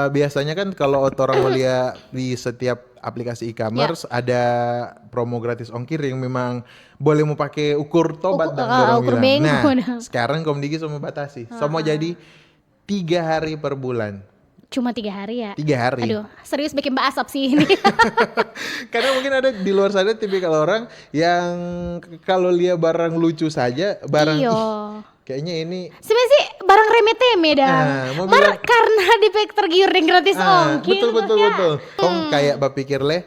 Biasanya kan kalau orang mau lihat di setiap aplikasi Ya, e-commerce ada promo gratis ongkir yang memang boleh mau pakai ukur tobat dong dorong ukur bilang. bengko Nah, dong. sekarang Komdigi semua batasi. Semua Heeh. jadi 3 hari per bulan. Cuma 3 hari ya. 3 hari. Aduh, serius bikin mbak asap sih ini. Karena mungkin ada di luar sana tipikal orang yang kalau lihat barang lucu saja, barang Iyo. ih kayaknya ini Sebenarnya sih barang remeh-temeh dang. mau bilang Karena tergiur dengan gratis ongkir betul betul ya. betul. Kong kayak berpikir leh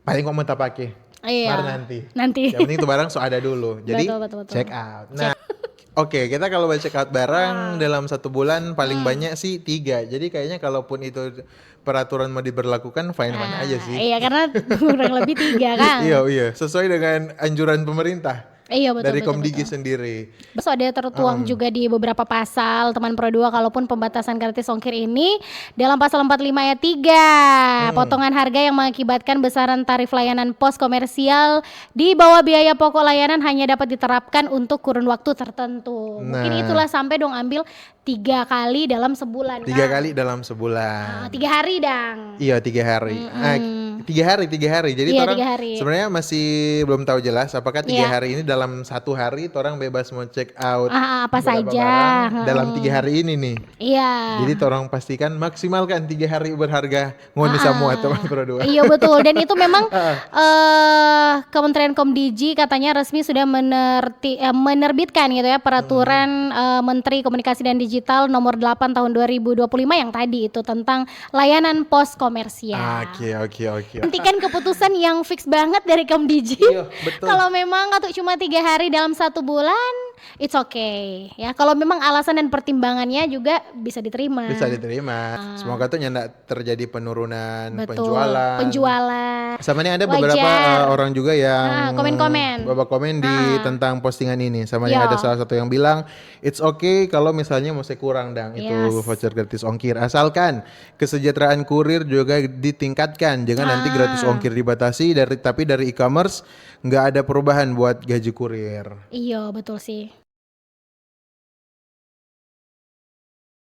paling kok mau tak pakai. Iya. Baru nanti. Nanti. Yang penting itu barang so ada dulu. Jadi Betul betul betul. check out. Nah, oke, kita kalau check out barang dalam 1 bulan paling banyak sih 3. Jadi kayaknya kalaupun itu peraturan mau diberlakukan fine-fine aja sih. Iya karena kurang lebih 3 kan. Iya, iya, sesuai dengan anjuran pemerintah Iya betul dari betul Komdigi betul. sendiri. Terus ada tertuang juga di beberapa pasal teman Pro 2 kalaupun pembatasan gratis ongkir ini dalam pasal 45 ayat 3 potongan harga yang mengakibatkan besaran tarif layanan pos komersial di bawah biaya pokok layanan hanya dapat diterapkan untuk kurun waktu tertentu. Mungkin Nah, itulah sampai dong ambil 3 kali dalam sebulan. 3 kali dalam sebulan. 3 hari dang. Iya 3 hari. 3 hari. Jadi Iya orang 3 hari. sebenarnya masih belum tahu jelas apakah 3 hari Iya. ini dalam 1 hari orang bebas mau check out Apa beberapa saja. barang dalam 3 hari ini nih. Iya. Jadi orang pastikan maksimalkan 3 hari berharga ngoni semua teman Pro 2. Iya betul dan itu memang Kementerian Komdigi katanya resmi sudah menerbitkan gitu ya peraturan Menteri Komunikasi dan Digital nomor 8 tahun 2025 yang tadi itu tentang layanan pos komersial. Oke. Nantikan keputusan yang fix banget dari Komdigi. Iya, betul. Kalau memang atau cuma 3 hari dalam 1 bulan, it's okay. Ya, kalau memang alasan dan pertimbangannya juga bisa diterima. Bisa diterima. Semoga tuh nggak terjadi penurunan Betul. penjualan. Penjualan. Sama nih ada beberapa Wajar. orang juga yang Komen-komen. beberapa komen di tentang postingan ini. Sama nih Iya. ada salah satu yang bilang it's okay kalau misalnya masih kurang dang itu Yes. voucher gratis ongkir asalkan kesejahteraan kurir juga ditingkatkan. Jangan nanti gratis ongkir dibatasi tapi dari e-commerce nggak ada perubahan buat gaji kurir. Iya, betul sih.